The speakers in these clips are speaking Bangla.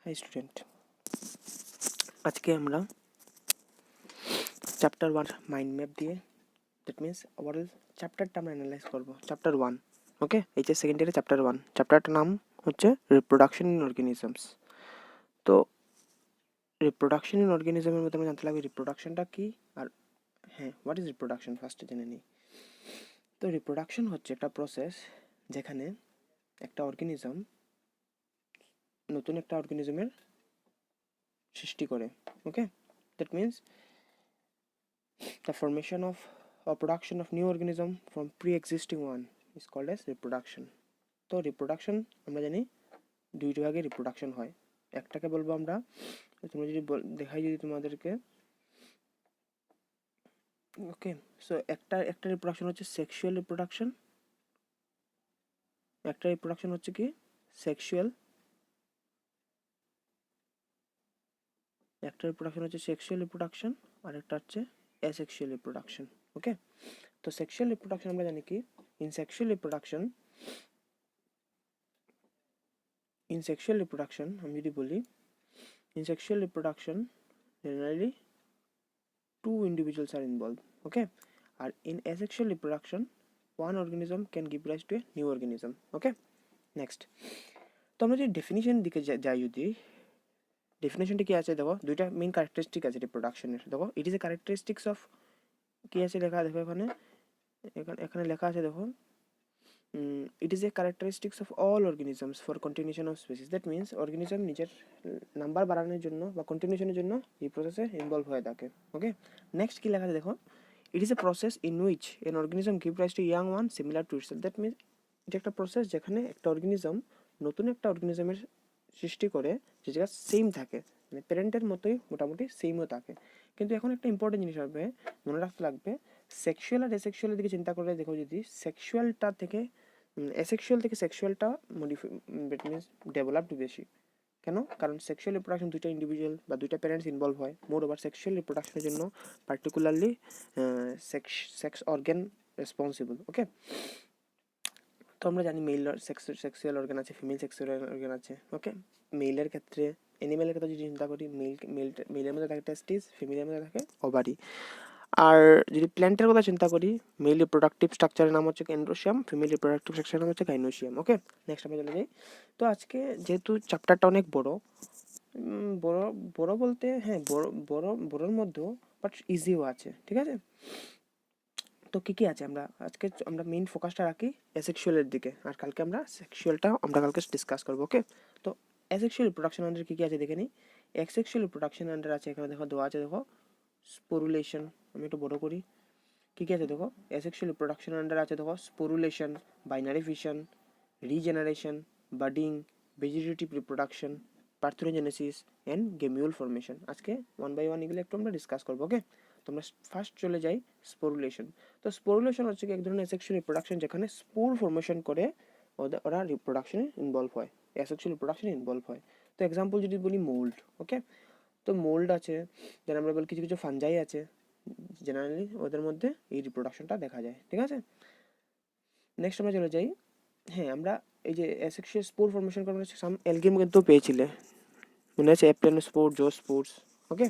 হাই স্টুডেন্ট, আজকে আমরা চ্যাপ্টার 1 মাইন্ড ম্যাপ দিয়ে দ্যাট মিনস ওভারঅল চ্যাপ্টারটা আমরা অ্যানালাইজ করব। চ্যাপ্টার 1, ওকে, এইচএস সেকেন্ড ইয়ারে চ্যাপ্টার 1, চ্যাপ্টারটার নাম হচ্ছে রিপ্রোডাকশন ইন অর্গানিজমস। তো রিপ্রোডাকশন ইন অর্গানিজমের মধ্যে আমরা জানতে লাগবে রিপ্রোডাকশনটা কী, আর হ্যাঁ, হোয়াট ইজ রিপ্রোডাকশন ফার্স্টে জেনে নিই। তো রিপ্রোডাকশন হচ্ছে একটা প্রসেস যেখানে একটা অর্গানিজম নতুন একটা অর্গানিজমের সৃষ্টি করে, okay. That means the formation of or production of new organism from pre-existing one is called as reproduction. তো রিপ্রোডাকশন আমরা জানি দুইটা ভাগে রিপ্রোডাকশন হয়। একটাকে বলবো আমরা, তোমরা যদি দেখাই যদি তোমাদেরকে, ওকে। সো একটা রিপ্রোডাকশন হচ্ছে সেক্সুয়াল রিপ্রোডাকশন, একটা রিপ্রোডাকশন হচ্ছে কি সেক্সুয়াল, একটা রিপ্রোডাকশন হচ্ছে সেক্সুয়াল রিপ্রোডাকশন আর একটা হচ্ছে অ্যাসেক্সুয়াল রিপ্রোডাকশন, ওকে। তো সেক্সুয়াল রিপ্রোডাকশন আমরা জানি কি ইন সেক্সুয়াল রিপ্রোডাকশন আমি যদি বলি, in sexual reproduction generally two individuals are involved, okay, or in asexual reproduction one organism can give rise to a new organism, okay. Next, তো আমরা যদি ডেফিনিশন দিকে যাই, যদি ডেফিনিশনটা কি আছে দেখো, দুইটা মেইন ক্যারেক্টারিস্টিক আছে রিপ্রোডাকশনের। দেখো it is a characteristics of, কি আছে লেখা দেখো এখানে লেখা আছে দেখো, it is a characteristics of all organisms for continuation of species. That means organism নিজের নাম্বার বাড়ানোর জন্য বা কন্টিনিউশনের জন্য এই প্রসেসে ইনভলভ হয়ে থাকে, ওকে। নেক্সট কি লেখা আছে দেখো, it is a process in which an organism give rise to young one similar to itself. That means এটা একটা প্রসেস যেখানে একটা অর্গানিজম নতুন একটা অর্গানিজমের সৃষ্টি করে যে জায়গা সেম থাকে, মানে প্যারেন্টের মতোই মোটামুটি সেমও থাকে। কিন্তু এখন একটা ইম্পর্টেন্ট জিনিস হবে, মনে রাখতে লাগবে, সেক্সুয়াল আর এসেক্সুয়ালের দিকে চিন্তা করলে দেখো, যদি সেক্সুয়ালটা থেকে অ্যাসেক্সুয়াল থেকে সেক্সুয়ালটা মিনস ডেভেলপড বেশি। কেন? কারণ সেক্সুয়াল রিপ্রোডাকশন দুইটা ইন্ডিভিজুয়াল বা দুইটা প্যারেন্টস ইনভলভ হয়। মোর ওভার সেক্সুয়াল রিপ্রোডাকশনের জন্য পার্টিকুলারলি সেক্স অর্গ্যান রেসপন্সিবল, ওকে। তো আমরা জানি মেল সেক্সুয়াল অর্গান আছে, ফিমেল সেক্সুয়াল অর্গান আছে, ওকে। মেলের ক্ষেত্রে, অ্যানিমেলের ক্ষেত্রে যদি চিন্তা করি, মেলের মধ্যে থাকে টেস্টিস, ফিমেলের মধ্যে থাকে ওভারি। আর যদি প্ল্যান্টের কথা চিন্তা করি, মেল রিপ্রোডাক্টিভ স্ট্রাকচারের নাম হচ্ছে এন্ড্রোশিয়াম, ফিমেল রিপ্রোডাক্টিভ স্ট্রাকচারের নাম হচ্ছে গাইনোশিয়াম, ওকে। নেক্সট আমরা চলে যাই। তো আজকে যেহেতু চ্যাপ্টারটা অনেক বড় বলতে হ্যাঁ বড়োর মধ্যেও বাট ইজিও আছে, ঠিক আছে। তো কী আছে আমরা মেইন ফোকাসটা রাখি অ্যাসেক্সুয়ালের দিকে, আর কালকে আমরা সেক্সুয়ালটা কালকে ডিসকাস করবো, ওকে। তো অ্যাসেক্সুয়াল রিপ্রোডাকশন আন্ডার কী আছে দেখে নিই। অ্যাসেক্সুয়াল রিপ্রোডাকশন আন্ডার আছে, এখানে দেখো দেওয়া আছে, দেখো স্পোরুলেশন, আমি একটু বড় করি, কী আছে দেখো। অ্যাসেক্সুয়াল রিপ্রোডাকশন আন্ডার আছে দেখো sporulation, binary fission, regeneration, budding, vegetative reproduction, parthenogenesis and gemmule formation. আজকে ওয়ান বাই ওয়ান এগুলো একটু আমরা ডিসকাস করবো, ওকে। তোমরা ফার্স্ট চলে যাই স্পোরুলেশন। তো স্পোরুলেশন হচ্ছে কি এক ধরনের অ্যাসেক্সুয়াল রিপ্রোডাকশন যেখানে স্পোর ফর্মেশন করে ওরা রিপ্রোডাকশনে ইনভলভ হয়, অ্যাসেক্সুয়াল রিপ্রোডাকশনে ইনভলভ হয়। তো এক্সাম্পল যদি বলি মোল্ড, ওকে। তো মোল্ড আছে, যেন আমরা বলি কিছু ফাঞ্জাই আছে, জেনারেলি ওদের মধ্যে এই রিপ্রোডাকশনটা দেখা যায়, ঠিক আছে। নেক্সট আমরা চলে যাই, হ্যাঁ আমরা এই যে অ্যাসেক্সুয়াল স্পোর ফর্মেশন করার সাম অ্যালগেম কিন্তু পেয়েছিলে, মনে আছে অ্যাপ্টেনোস্পোর, জোস্পোর্স, ওকে।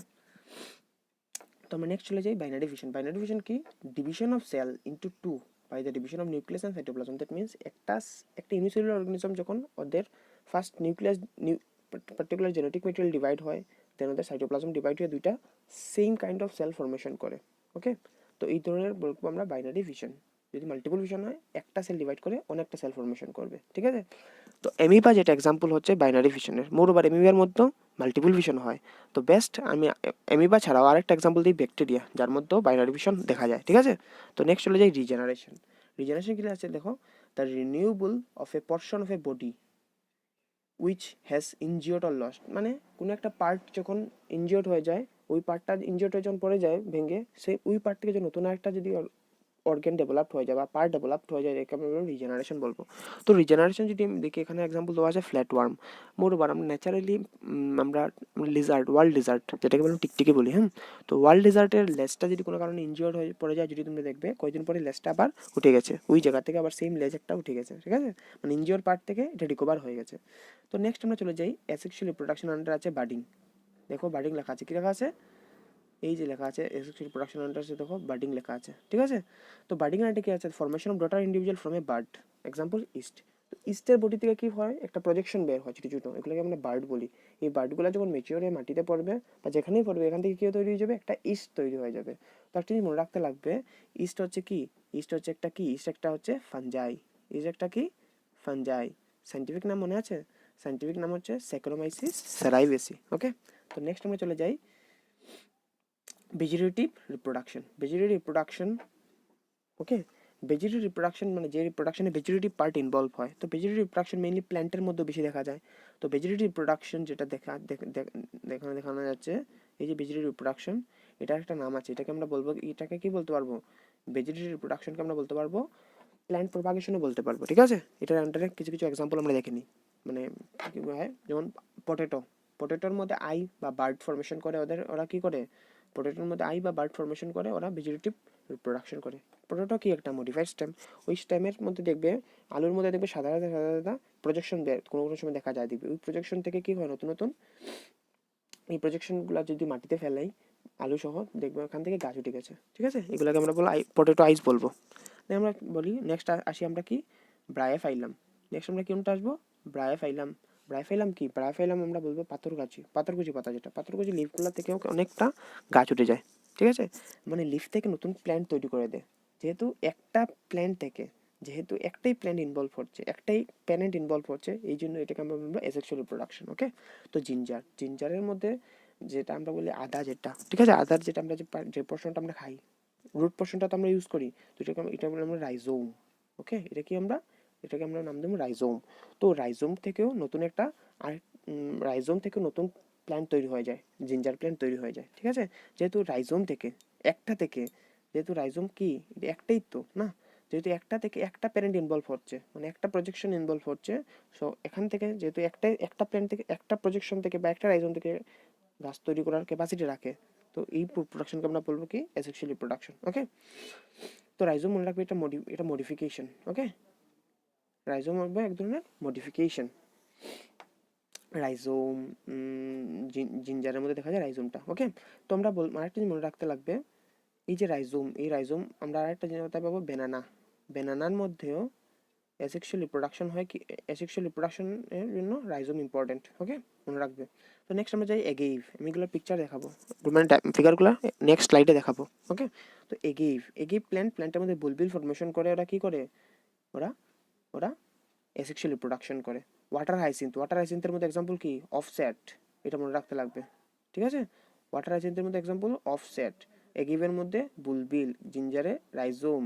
তো আমরা নেক্সট চলে যাই বাইনারি ফিশন। বাইনারি ফিশন কি? Division of cell into two by the division of nucleus and cytoplasm. That means একটা ইউনিসেলুলার অর্গানিজম যখন ওদের first particular genetic material divide হয়, দেন ওদের সাইটোপ্লাজম ডিভাইড হয়ে দুইটা same kind of cell formation করে, ওকে। তো এই ধরনের বলবো আমরা বাইনারি ফিশন। যদি মাল্টিপল ফিশন হয়, একটা সেল ডিভাইড করে অনেকটা সেল ফর্মেশন করবে, ঠিক আছে। তো অ্যামিবা যেটা এক্সাম্পল হচ্ছে বাইনারি ফিশনের, মোর ওভার অ্যামিবার মধ্যেও মাল্টিপল ফিশন হয়। তো বেস্ট আমি অ্যামিবা ছাড়াও আরেকটা এক্সাম্পল দিই, ব্যাকটেরিয়া, যার মধ্যেও বাইনারি ফিশন দেখা যায়, ঠিক আছে। তো নেক্সট চলে যাই রিজেনারেশন। রিজেনারেশন কি আছে দেখো, the renewable of A portion of A body which has injured or lost. মানে কোনো একটা পার্ট যখন ইনজিওর্ড হয়ে যায়, ওই পার্টটা ইনজিওর্ড হয়ে যখন পড়ে যায় ভেঙে, ওই পার্ট থেকে যে নতুন একটা যদি অর্গান ডেভেলপড হয়ে যায় বা পার্ট ডেভেলপড হয়ে যায়, একে আমরা রিজেনারেশন বলবো। তো রিজেনারেশন যদি আমি দেখি, এখানে এক্সাম্পল দেওয়া আছে ফ্ল্যাট ওয়ার্ম। মোরওভার আমরা ন্যাচারালি আমরা লিজার্ড, ওয়ার্ল্ড লিজার্ড যেটাকে বললাম টিকটিকি বলি, হ্যাঁ। তো ওয়ার্ল্ড লিজার্ডের লেজটা যদি কোনো কারণে ইনজিওর্ড হয়ে পড়ে যায়, যদি তুমি দেখবে কয়েকদিন পরে লেজটা আবার উঠে গেছে, ওই জায়গা থেকে আবার সেম লেজ একটা উঠে গেছে, ঠিক আছে, মানে ইনজিওর পার্ট থেকে এটা রিকভার হয়ে গেছে। তো নেক্সট আমরা চলে যাই অ্যাসেক্সুয়াল রিপ্রোডাকশন আন্ডার আছে বাডিং। দেখো বাডিং লেখা আছে, কি লেখা আছে, এই যে লেখা আছে অ্যাসেক্সুয়াল রিপ্রোডাকশন আন্ডার আছে, দেখো বাডিং লেখা আছে, ঠিক আছে। তো বাডিং আন্ডার কি আছে, formation of daughter individual from a bird, example east. তো ইস্টের বডি থেকে কি হয়, একটা প্রজেকশন বের হয় ছোটো ছোটো, এগুলোকে আমরা বার্ড বলি। এই বার্ডগুলো যখন ম্যাচিওর হয়ে মাটিতে পড়বে বা যেখানেই পড়বে, এখান থেকে কি তৈরি হয়ে যাবে, একটা ইস্ট তৈরি হয়ে যাবে। তো একটা জিনিস মনে রাখতে লাগবে, ইস্ট হচ্ছে কি, ইস্ট হচ্ছে একটা কি, ইস্ট একটা হচ্ছে ফানজাই, ইস্ট একটা কি, ফানজাই। সাইন্টিফিক নাম মনে আছে, সাইন্টিফিক নাম হচ্ছে স্যাকারোমাইসিস সেরাইভেসি। ওকে, তো নেক্সট আমরা চলে যাই ভেজিটেটিভ রিপ্রোডাকশন। ভেজিটেটিভ রিপ্রোডাকশন, ওকে, ভেজিটেটিভ রিপ্রোডাকশন মানে যে রিপ্রোডাকশনে ভেজিটেটিভ পার্ট ইনভলভ হয়। তো ভেজিটেটিভ রিপ্রোডাকশন মেইনলি প্ল্যান্টের মধ্যে বেশি দেখা যায়। তো ভেজিটেটিভ রিপ্রোডাকশন যেটা দেখানো যাচ্ছে, এই যে ভেজিটেটিভ রিপ্রোডাকশন, এটার একটা নাম আছে, এটাকে আমরা বলবো, এটাকে কি বলতে পারবো, ভেজিটেটিভ রিপ্রোডাকশনকে আমরা বলতে পারবো প্ল্যান্ট প্রপাগেশনও বলতে পারবো, ঠিক আছে। এটার আন্ডারে কিছু কিছু এক্সাম্পল আমরা দেখে নিই, মানে কী হয়, যেমন পটেটো, পটেটোর মধ্যে আই বা বার্ড ফর্মেশন করে, ওরা কি করে, পটেটোর মধ্যে আই বা বার্ড ফর্মেশন করে, ওরা ভেজিটেটিভ রিপ্রোডাকশন করে। পটেটো কি একটা মডিফাইড স্টেম, ওই স্টেমের মধ্যে দেখবে, আলুর মধ্যে দেখবে সাদা সাদা সাদা সাদা প্রজেকশন কোনো কোনো সময় দেখা যায়, দেখবে ওই প্রজেকশন থেকে কি হয়, নতুন নতুন এই প্রজেকশনগুলো যদি মাটিতে ফেলাই আলু সহ, দেখবে ওখান থেকে গাছ উঠে গেছে, ঠিক আছে। এগুলোকে আমরা বলবো পটেটো আইস বলবো। আমরা বলি নেক্সট আসি আমরা কি, ব্রায়োফাইলাম। নেক্সট আমরা কোনটা আসবো, ব্রায়োফাইলাম। ব্রায়োফাইলাম কি, ব্রায়োফাইলাম আমরা বলবো পাথরগাছি, পাথরকুচি পাতা, যেটা পাথরকুচি লিফগুলো থেকেও অনেকটা গাছ উঠে যায়, ঠিক আছে, মানে লিফ থেকে নতুন প্ল্যান্ট তৈরি করে দেয়। যেহেতু একটা প্ল্যান্ট থেকে, যেহেতু একটাই প্ল্যান্ট ইনভলভ হচ্ছে, একটাই প্যারেন্ট ইনভলভ হচ্ছে, এই জন্য এটাকে আমরা বলবো অ্যাসেক্সুয়াল রিপ্রোডাকশন। ওকে, তো জিঞ্জার, জিঞ্জারের মধ্যে যেটা আমরা বলি আদা, যেটা ঠিক আছে, আদার যেটা আমরা যে পোর্শনটা আমরা খাই, রুট পোর্শনটা তো আমরা ইউজ করি, তো এটা বলি আমরা রাইজোম। ওকে, এটাকে আমরা নাম দেবো রাইজোম। তো রাইজোম থেকেও নতুন একটা আর রাইজোম থেকে নতুন প্ল্যান্ট তৈরি হয়ে যায়, জিঞ্জার প্ল্যান্ট তৈরি হয়ে যায়, ঠিক আছে। যেহেতু রাইজোম থেকে একটা থেকে, যেহেতু রাইজোম কি একটাই তো না, যেহেতু একটা থেকে একটা প্যারেন্ট ইনভলভ হচ্ছে, মানে একটা প্রজেকশন ইনভলভ হচ্ছে, সো এখান থেকে যেহেতু একটা প্ল্যান্ট থেকে, একটা প্রজেকশন থেকে বা একটা রাইজোম থেকে গাছ তৈরি করার ক্যাপাসিটি রাখে, তো এই প্রোডাকশনকে আমরা বলবো কি অ্যাসেক্সুয়াল রিপ্রোডাকশন। ওকে, তো রাইজোম মনে রাখবে, এটা মডিফিকেশন। ওকে, রাইজোম হবে এক ধরনের মডিফিকেশন। রাইজোম জিঞ্জারের মধ্যে দেখা যায় রাইজোমটা। ওকে, তো আমরা আরেকটা জিনিস মনে রাখতে লাগবে, এই যে রাইজোম, এই রাইজোম আমরা আরেকটা জিনিস পাবো বেনানা, বেনানার মধ্যেও অ্যাসেক্সুয়াল রিপ্রোডাকশন হয়, কি অ্যাসেক্সুয়াল রিপ্রোডাকশনের জন্য রাইজোম ইম্পর্টেন্ট। ওকে, মনে রাখবে। তো নেক্সট আমরা যাই এগেইভ, আমি এগুলো পিকচার দেখাবো, মানে ফিগারগুলো নেক্সট স্লাইডে দেখাবো। ওকে, তো এগেইভ প্ল্যান্টের মধ্যে বুলবিল ফর্মেশন করে, ওরা কি করে, ওরা ওরা অ্যাসেক্সুয়াল রিপ্রোডাকশন করে। ওয়াটার হাইসিন্থের মধ্যে এক্সাম্পল কি, অফসেট, এটা মনে রাখতে লাগবে, ঠিক আছে। ওয়াটার হাইসিন্থের মধ্যে এক্সাম্পল অফসেট, এগিভের মধ্যে বুলবিল, জিঞ্জারে রাইজোম,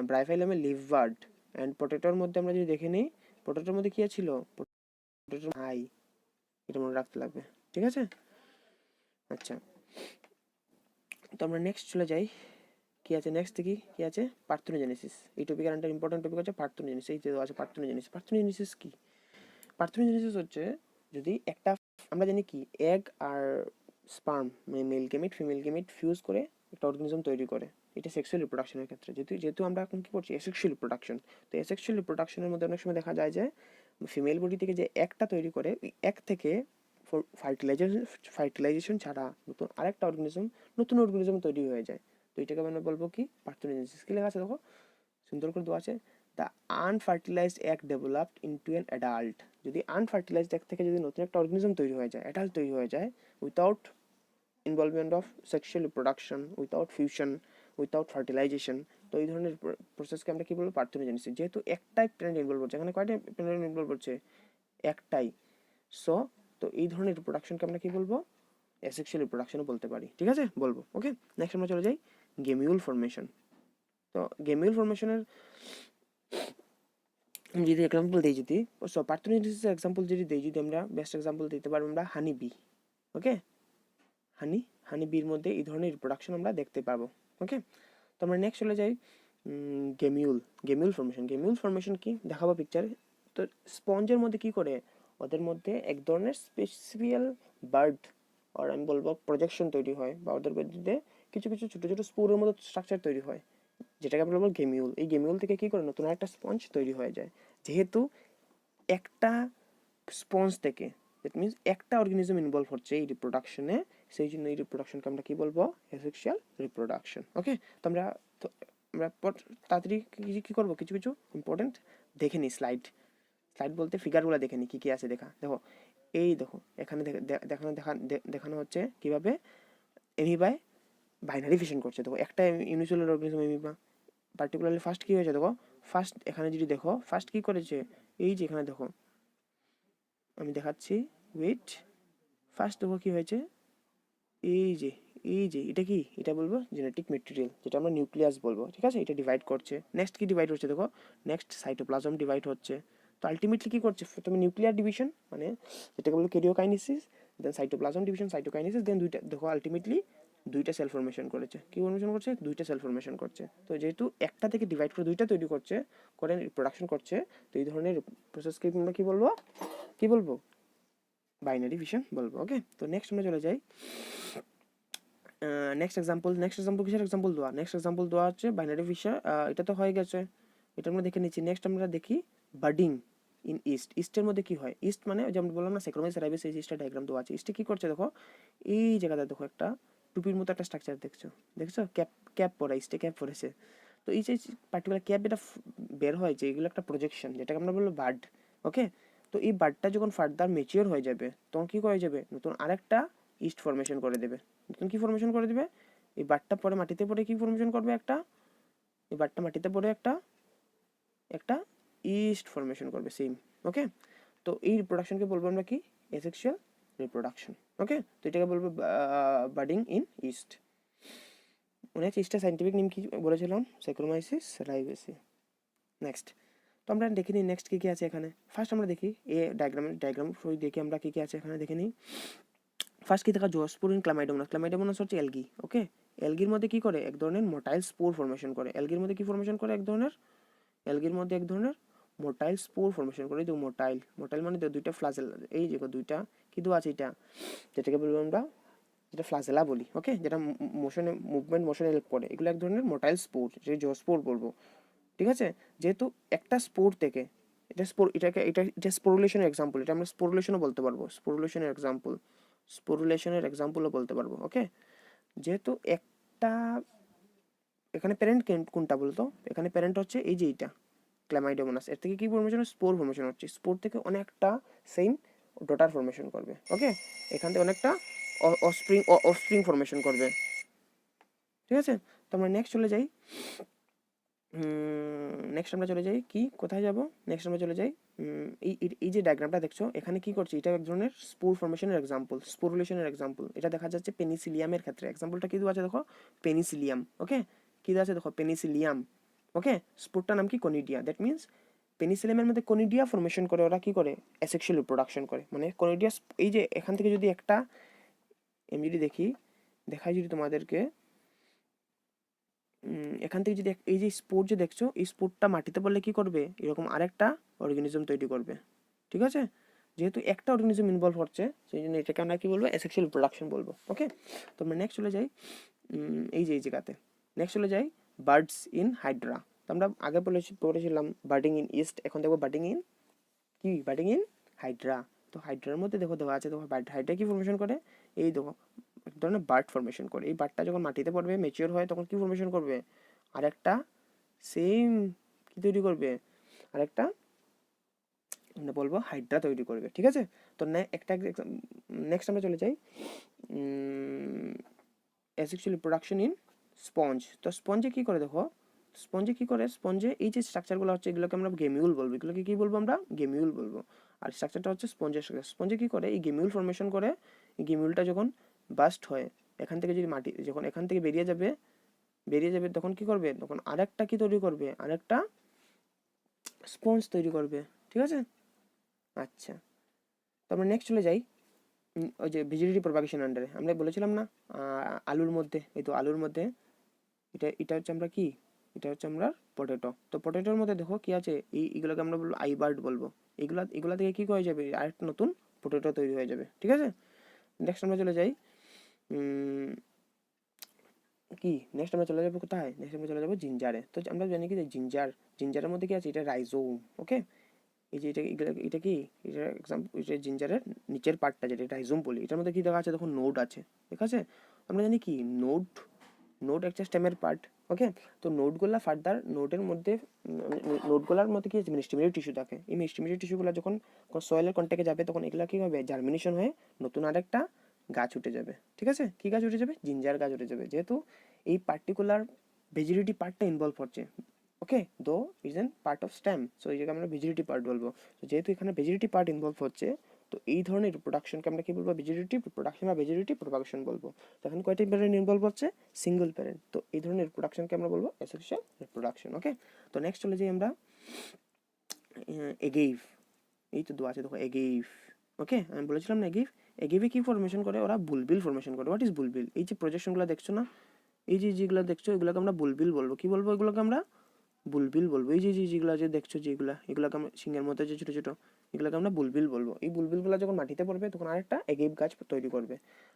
ব্রাইফাইলামে লিভ বার্ড, অ্যান্ড পটেটোর মধ্যে আমরা যদি দেখে নিই, পটেটোর মধ্যে কি ছিল, পটেটো হাই, এটা মনে রাখতে লাগবে, ঠিক আছে। আচ্ছা, তো আমরা নেক্সট চলে যাই, কি আছে নেক্সট দেখি, কি আছে, পার্থেনোজেনেসিস। এই টপিকের একটা ইম্পর্টেন্ট টপিক হচ্ছে পার্থেনোজেনেসিস। এই যে আছে পার্থেনোজেনেসিস। পার্থেনোজেনেসিস কি, পার্থেনোজেনেসিস হচ্ছে যদি একটা, আমরা জানি কি এগ আর স্পার্ম, মানে মেল গেমিট ফিমেল গেমিট ফিউজ করে একটা অর্গানিজম তৈরি করে, এটা সেক্সুয়াল রিপ্রোডাকশনের ক্ষেত্রে। যেহেতু আমরা এখন কি করছি এসেক্সুয়াল রিপ্রোডাকশন, তো এসেক্সুয়াল রিপ্রোডাকশনের মধ্যে অনেক সময় দেখা যায় যে ফিমেল বডি থেকে যে একটা তৈরি করে, ওই এক থেকে ফার্টিলাইজেশন ছাড়া নতুন আরেকটা নতুন অর্গানিজম তৈরি হয়ে যায়। তো এটাকে আমরা বলবো কি পার্থেনোজেনেসিস। কি লেখা আছে দেখো, সুন্দর করে দেওয়া আছে, the unfertilized egg developed into an adult. যদি আনফার্টিলাইজড এগ থেকে যদি নতুন একটা অর্গানিজম তৈরি হয়ে যায়, অ্যাডাল্ট তৈরি হয়ে যায়, without involvement of sexual reproduction, without fusion, without fertilization, তো এই ধরনের প্রসেসকে আমরা কি বলবো পার্থেনোজেনেসিস। যেহেতু একটাই প্ল্যান্ট ইনভলভ হচ্ছে, এখানে কয়টা প্ল্যান্ট ইনভলভ হচ্ছে, একটাই, সো তো এই ধরনের রিপ্রোডাকশনকে আমরা কি বলবো অ্যাসেক্সুয়াল রিপ্রোডাকশনও বলতে পারি, ঠিক আছে, বলবো। ওকে, নেক্সট আমরা চলে যাই গেমিউল ফর্মেশন। তো গেমিউল ফর্মেশনের যদি এক্সাম্পল দিই, যদি পার্থেনোজেনেসিসের এক্সাম্পল যদি আমরা বেস্ট এক্সাম্পল দিতে পারবো আমরা হানি বি। ওকে, হানি বির মধ্যে এই ধরনের রিপ্রোডাকশন আমরা দেখতে পাবো। ওকে, তো আমরা নেক্সট চলে যাই গেমিউল ফর্মেশন কি দেখাবো পিকচারে। তো স্পঞ্জের মধ্যে কি করে, ওদের মধ্যে এক ধরনের স্পেসিফিয়াল বার্ড আর আমি বলবো প্রজেকশন তৈরি হয়, বা ওদের মধ্যে কিছু কিছু ছোটো ছোটো স্পোরের মতো স্ট্রাকচার তৈরি হয়, যেটাকে আমরা বলবো গেমিউল। এই গেমিউল থেকে কি করে নতুন একটা স্পঞ্জ তৈরি হয়ে যায়। যেহেতু একটা স্পঞ্জ থেকে, দ্যাট মিনস একটা অর্গানিজম ইনভলভ হচ্ছে এই রিপ্রোডাকশনে, সেই জন্য এই রিপ্রোডাকশনকে আমরা কি বলবো, অ্যাসেক্সুয়াল রিপ্রোডাকশন। ওকে, তো আমরা তাড়াতাড়ি কি করবো, কিছু কিছু ইম্পর্টেন্ট দেখে নিই। স্লাইড বলতে ফিগারগুলো দেখে নিই, কী কী আছে দেখো। এই দেখো এখানে দেখানো হচ্ছে কিভাবে এমিবায় বাইনারি ফিশন করছে। দেখো একটা unicellular organism amoeba, particularly first কী হয়েছে দেখো, ফার্স্ট এখানে যদি দেখো ফার্স্ট কী করেছে, এই যে এখানে দেখো আমি দেখাচ্ছি, ওয়েট, ফার্স্ট দেখো কী হয়েছে, এই যে এটা কি, এটা বলবো জেনেটিক মেটেরিয়াল, যেটা আমরা নিউক্লিয়াস বলবো, ঠিক আছে। এটা ডিভাইড করছে, নেক্সট কি ডিভাইড হচ্ছে দেখো, নেক্সট সাইটোপ্লাজম ডিভাইড হচ্ছে। তো আলটিমেটলি কি করছে, তুমি নিউক্লিয়ার ডিভিশন মানে যেটাকে বলবো ক্যারিওকাইনেসিস, দেন সাইটোপ্লাজম ডিভিশন সাইটোকাইনেসিস, দেন দুইটা দেখো আলটিমেটলি দুইটা সেল ফর্মেশন করেছে। কি ফর্মেশন করছে, দুইটা সেল ফর্মেশন করছে। তো যেহেতু একটা থেকে ডিভাইড করে দুইটা তৈরি করছে, করে প্রোডাকশন করছে, তো এই ধরনের প্রসেসকে আমরা কি বলবো বাইনারি ফিশন বলবো। ওকে, তো নেক্সট আমরা চলে যাই নেক্সট এক্সাম্পল কিসের এক্সাম্পল দেওয়া, নেক্সট এক্সাম্পল দেওয়া হচ্ছে বাইনারি ফিশার। এটা তো হয়ে গেছে, এটা আমরা দেখে নিচ্ছি। নেক্সট আমরা দেখি বার্ডিং ইন ইস্টের মধ্যে কি হয়। ইস্ট মানে যেমন বললাম না, সেক্রোমাইস রাইবোস, এই ইস্টের ডায়াগ্রাম দেওয়া আছে। ইস্টে কি করছে দেখো, এই জায়গাটা দেখো একটা টুপির মতো একটা স্ট্রাকচার দেখছো ক্যাপ পরা, ইস্টে ক্যাপ পরেছে। তো এই যে পার্টিকুলার ক্যাপ যেটা বের হয়, যে এগুলো একটা প্রজেকশন, যেটাকে আমরা বলবো বার্ড। ওকে, তো এই বার্ডটা যখন ফার্দার ম্যাচিওর হয়ে যাবে, তখন কি হয়ে যাবে, নতুন আরেকটা ইস্ট ফর্মেশন করে দেবে। নতুন কি ফর্মেশন করে দেবে, এই বার্ডটা পরে মাটিতে পড়ে কি ফর্মেশন করবে, এই বার্ডটা মাটিতে পড়ে একটা ইস্ট ফর্মেশন করবে সেম। ওকে, তো এই রিপ্রোডাকশনকে বলবো আমরা কি, অ্যাসেক্সুয়াল রিপ্রোডাকশন। ওকে, তো এটাকে বলবো বার্ডিং ইন ইস্ট। নেক্সট ইস্টের সাইন্টিফিক নেম কি বলেছিলাম, স্যাক্রোমাইসিস রাইবোসি। নেক্সট, তো আমরা দেখে নিই নেক্সট কী কী আছে এখানে। ফার্স্ট আমরা দেখি ডায়াগ্রাম সই দেখি আমরা কী কী আছে এখানে দেখে নিই। ফার্স্ট কি দেখা, জোস্পোরিন ক্লামাইডোমোনাস হচ্ছে এলগি। ওকে, এলগির মধ্যে কি করে, এক ধরনের মোটাইল স্পোর ফর্মেশন করে। এলগির মধ্যে কি ফর্মেশন করে, এক ধরনের মোটাইল স্পোর ফর্মেশন করে। মোটাইল মানে দুইটা ফ্লাজেলা, এই যে দুইটা কিন্তু আছে, এটা যেটাকে বলবো আমরা, যেটা ফ্লাজেলা বলি। ওকে, যেটা মোশনে হেল্প করে, এগুলো এক ধরনের মোটাইল স্পোর, যে জোস্পোর বলবো, ঠিক আছে। যেহেতু একটা স্পোর থেকে এটা স্পোরুলেশনের এক্সাম্পল, এটা আমরা স্পোরুলেশনও বলতে পারবো, স্পোরুলেশনের এক্সাম্পলও বলতে পারবো। ওকে, যেহেতু একটা, এখানে প্যারেন্ট কোনটা বলতো, এখানে প্যারেন্ট হচ্ছে এই যে এইটা ক্ল্যামাইডোমোনাস, এর থেকে কি ফর্মেশন, স্পোর ফর্মেশন হচ্ছে। স্পোর থেকে অনেকটা সেম ডটার ফর্মেশন করবে। ওকে, এখান থেকে অনেকটা অফস্প্রিং ফর্মেশন করবে, ঠিক আছে। তো আমরা নেক্সট চলে যাই কি, কোথায় যাব, নেক্সট আমরা চলে যাই এই যে ডায়াগ্রামটা দেখছো এখানে কি করছে, এটা এক ধরনের স্পোর ফর্মেশনের এক্সাম্পল, স্পোরুলেশনের এক্সাম্পল। এটা দেখা যাচ্ছে পেনিসিলিয়ামের ক্ষেত্রে। এক্সাম্পলটা কি দেওয়া আছে দেখো, পেনিসিলিয়াম। ওকে, কি দেওয়া আছে দেখো, পেনিসিলিয়াম। ওকে, স্পোরটার নাম কি, কনিডিয়া। দ্যাট মিনস পেনিসিলিয়ামের মধ্যে কনিডিয়া ফর্মেশন করে, ওরা কি করে, অ্যাসেক্সুয়াল রিপ্রোডাকশন করে। মানে কনিডিয়া, এই যে এখান থেকে যদি একটা আমি যদি দেখাই যদি তোমাদেরকে, এখান থেকে যদি এই যে স্পোর যে দেখছো, এই স্পোরটা মাটিতে পড়লে কি করবে, এরকম আরেকটা অর্গানিজম তৈরি করবে, ঠিক আছে। যেহেতু একটা অর্গানিজম ইনভলভ হচ্ছে, সেই জন্য এটাকে আমরা কি বলবো, অ্যাসেক্সুয়াল রিপ্রোডাকশন বলবো। ওকে, তো আমরা নেক্সট চলে যাই এই জায়গাতে, নেক্সট চলে যাই বার্ডস ইন হাইড্রা। তো আমরা আগে পড়েছিলাম বার্ডিং ইন ইস্ট, এখন দেখবো বার্ডিং ইন হাইড্রা। তো হাইড্রার মধ্যে দেখো দেওয়া আছে, দেখো হাইড্রা কি ফর্মেশন করে, এই দেখো এক ধরনের বার্ড ফর্মেশন করে। এই বার্ডটা যখন মাটিতে পড়বে, ম্যাচিওর হয়, তখন কি ফর্মেশন করবে, আরেকটা সেম কি তৈরি করবে, আরেকটা আমরা বলবো হাইড্রা তৈরি করবে, ঠিক আছে। তো নেক্সট আমরা চলে যাই অ্যাসেক্সুয়াল রিপ্রোডাকশন ইন স্পঞ্জ। তো স্পঞ্জে কি করে দেখো, স্পঞ্জে এই যে স্ট্রাকচারগুলো হচ্ছে, এগুলোকে আমরা গেমিউল বলবো। এগুলোকে কি বলবো আমরা, গেমিউল বলবো। আর স্ট্রাকচারটা হচ্ছে স্পঞ্জের স্ট্রাকচার। স্পঞ্জে কি করে, এই গেমিউল ফর্মেশন করে। এই গেমিউলটা যখন বাস্ট হয়, এখান থেকে যদি যখন এখান থেকে বেরিয়ে যাবে, তখন কি করবে, তখন আরেকটা কি তৈরি করবে, আরেকটা স্পঞ্জ তৈরি করবে, ঠিক আছে। আচ্ছা, তো আমরা নেক্সট চলে যাই ওই যে ভেজিটেটিভ প্রপাগেশন আন্ডারে। আমরা বলেছিলাম না আলুর মধ্যে, এই তো আলুর মধ্যে এটা হচ্ছে আমরা কি, এটা হচ্ছে আমরা পটেটো। তো পটেটোর মধ্যে দেখো কি আছে, এইগুলোকে আমরা বলবো আই বার্ড বলবো। এগুলা থেকে কি হয়ে যাবে, আরেকটা নতুন পটেটো তৈরি হয়ে যাবে, ঠিক আছে। নেক্সট আমরা চলে যাই কি, নেক্সট আমরা চলে যাবো কোথায়, নেক্সট আমরা চলে যাবো জিঞ্জারে। তো আমরা জানি কি যে জিঞ্জারের মধ্যে কি আছে, এটা রাইজোম, ওকে। এই যে এটা কি, এটা এক্সাম্পল, এটা জিঞ্জারের নিচের পার্টটা যেটা রাইজোম বলি, এটার মধ্যে কি দেখা আছে, দেখো নোড আছে, ঠিক আছে। আমরা জানি কি নোড একটা স্টেমের পার্ট, ওকে। তো নোডগুলা ফার্দার নোডগুলার মধ্যে কি আছে, স্টিমুলেটেড টিস্যু থাকে। এই স্টিমুলেটেড টিস্যুগুলো যখন সয়েলের কন্ট্যাক্টে যাবে, তখন এগুলা কি হবে, জার্মিনেশন হয়ে নতুন আরেকটা গাছ উঠে যাবে, ঠিক আছে। কি গাছ উঠে যাবে, জিঞ্জার গাছ উঠে যাবে, যেহেতু এই পার্টিকুলার ভেজিটেটিভ পার্টটা ইনভলভ হচ্ছে, ওকে। দো is an part of stem, so এই জায়গায় আমরা ভেজিটেটিভ পার্ট বলবো। তো যেহেতু এখানে ভেজিটেটিভ পার্ট ইনভলভ হচ্ছে, তো এই ধরনের রিপ্রোডাকশনকে আমরা কি বলবো, ভেজিটেটিভ রিপ্রোডাকশন বা ভেজিটেটিভ প্রোপাগেশন বলবো। তো এখন কয়টা প্যারেন্ট ইনভলভ হচ্ছে, সিঙ্গেল প্যারেন্ট। তো এই ধরনের রিপ্রোডাকশনকে আমরা বলবো অ্যাসেক্সুয়াল রিপ্রোডাকশন, ওকে। তো নেক্সট চলে যাই আমরা এগেইভ। এই তো দোয়া আছে দেখো, এগেইভ, ওকে। আমি বলেছিলাম না এগেইভে কি ফরমেশন করে, ওরা বুলবিল ফরমেশন করে। হোয়াট ইজ বুলবিল, এই যে প্রজেকশনগুলো দেখছো না, এই যে যেগুলো দেখছো, এগুলোকে আমরা বুলবিল বলবো। কি বলবো এগুলোকে আমরা, বুলবিল বলবো। এই যে যেগুলো যে দেখছো, এগুলোকে আমরা সিংহের মধ্যে যে ছোটো ছোটো, এগুলোকে আমরা বুলবিল বলবো। এই বুলবিলগুলো যখন মাটিতে পড়বে, তখন আরেকটা এগেইভ গাছ তৈরি করবে।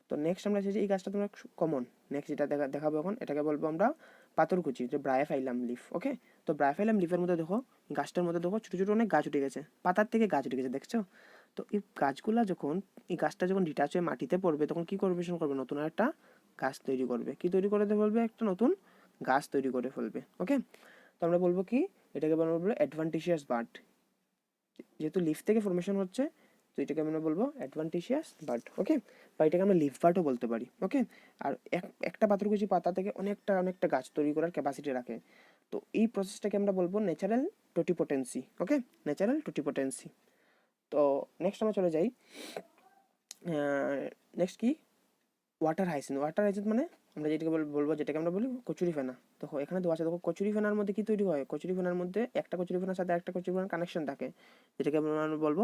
তো নেক্সট আমরা এই গাছটা তোমরা কমন, নেক্সট যেটা দেখাবো এখন, এটাকে বলবো আমরা পাথরকুচি, যে ব্রায়োফাইলাম লিফ, ওকে। তো ব্রায়োফাইলাম লিফের মধ্যে দেখো, গাছটার মধ্যে দেখো ছোটো ছোটো অনেক গাছ উঠে গেছে, পাতার থেকে গাছ উঠে গেছে, দেখছো। তো এই গাছগুলা যখন, এই গাছটা যখন ডিটাচ হয়ে মাটিতে পড়বে, তখন কি ফরমেশন করবে, নতুন একটা গাছ তৈরি করবে। কি তৈরি করে ফেলবে, একটা নতুন গাছ তৈরি করে ফেলবে, ওকে। তো আমরা বলবো কি, এটাকে আমরা বলবো অ্যাডভান্টেজিয়াস বার্ড, যেহেতু লিফ থেকে ফরমেশন হচ্ছে, তো এটাকে আমরা বলবো অ্যাডভান্টেজিয়াস বার্ড, ওকে। বা এটাকে আমরা লিফ বার্ডও বলতে পারি, ওকে। আর একটা পাথরকুচি পাতা থেকে অনেকটা গাছ তৈরি করার ক্যাপাসিটি রাখে। তো এই প্রসেসটাকে আমরা বলবো ন্যাচারাল টোটিপোটেন্সি, ওকে, ন্যাচারাল টোটিপোটেন্সি। তো নেক্সট আমরা চলে যাই, নেক্সট কি, ওয়াটার হাইসিন্থ মানে আমরা যেটাকে বলবো, যেটাকে আমরা বলি কচুরি ফেনা। দেখো এখানে দেওয়া আছে, দেখো কচুরি ফেনার মধ্যে কি তৈরি হয়, কচুরি ফেনার মধ্যে একটা কচুরি ফেনার সাথে একটা কচুরি ফেনার কানেকশন থাকে, যেটাকে আমরা বলবো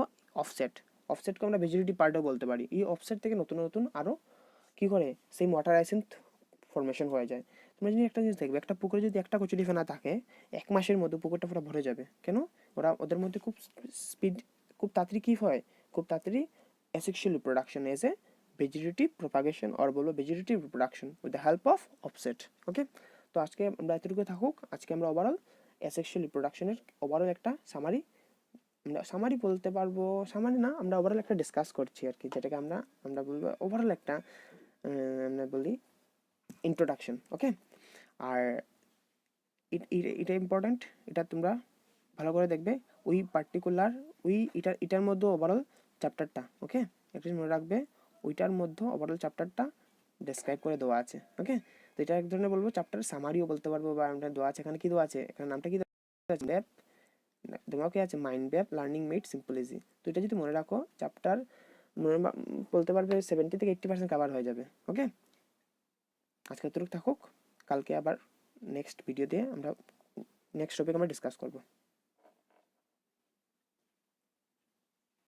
অফসেটকে আমরা ভেজিটেটিভ পার্টও বলতে পারি। এই অফসেট থেকে নতুন নতুন আরও কি করে, সেই ওয়াটার হাইসিন্থ ফরমেশন হয়ে যায়। তোমরা যদি একটা জিনিস দেখবে, একটা পুকুরে যদি একটা কচুরি ফেনা থাকে, 1 মাসের মধ্যে পুকুরটা পুরো ভরে যাবে। কেন, ওদের মধ্যে খুব তাড়াতাড়ি কি হয়, খুব তাড়াতাড়ি অ্যাসেক্সুয়াল রিপ্রোডাকশন এসে ভেজিটেটিভ প্রোপাগেশন আর বলবো vegetative reproduction with the help of offset, okay. তো আজকে আমরা এতটুকু থাকুক। আজকে আমরা ওভারঅল অ্যাসেক্সুয়াল রিপ্রোডাকশনের ওভারঅল একটা সামারি বলতে পারবো, সামারি না, আমরা ওভারঅল একটা ডিসকাস করছি আর কি, যেটাকে আমরা বলবো ওভারঅল একটা আমরা বলি ইন্ট্রোডাকশন, ওকে। আর এটা ইম্পর্ট্যান্ট, এটা তোমরা ভালো করে দেখবে, ওই পার্টিকুলার এটার মধ্যে ওভারঅল চ্যাপ্টারটা, ওকে, একটা মনে রাখবে, ওইটার মধ্যে ওভারঅল চ্যাপ্টারটা ডেসক্রাইব করে দেওয়া আছে, ওকে। তো এটা এক ধরনের বলবো চ্যাপ্টার সামারিও বলতে পারবো, বা আমরা দেওয়া আছে, এখানে কি দেওয়া আছে, এখানে নামটা কি আছে, ম্যাপ, তোমার কি আছে, mind map learning made simple easy. তো এটা যদি মনে রাখো, চ্যাপ্টার বলতে পারবে 70 থেকে 80% কভার হয়ে যাবে, ওকে। আজকে এতটুকু থাকুক, কালকে আবার নেক্সট ভিডিও দিয়ে আমরা নেক্সট টপিক আমরা ডিসকাস করবো।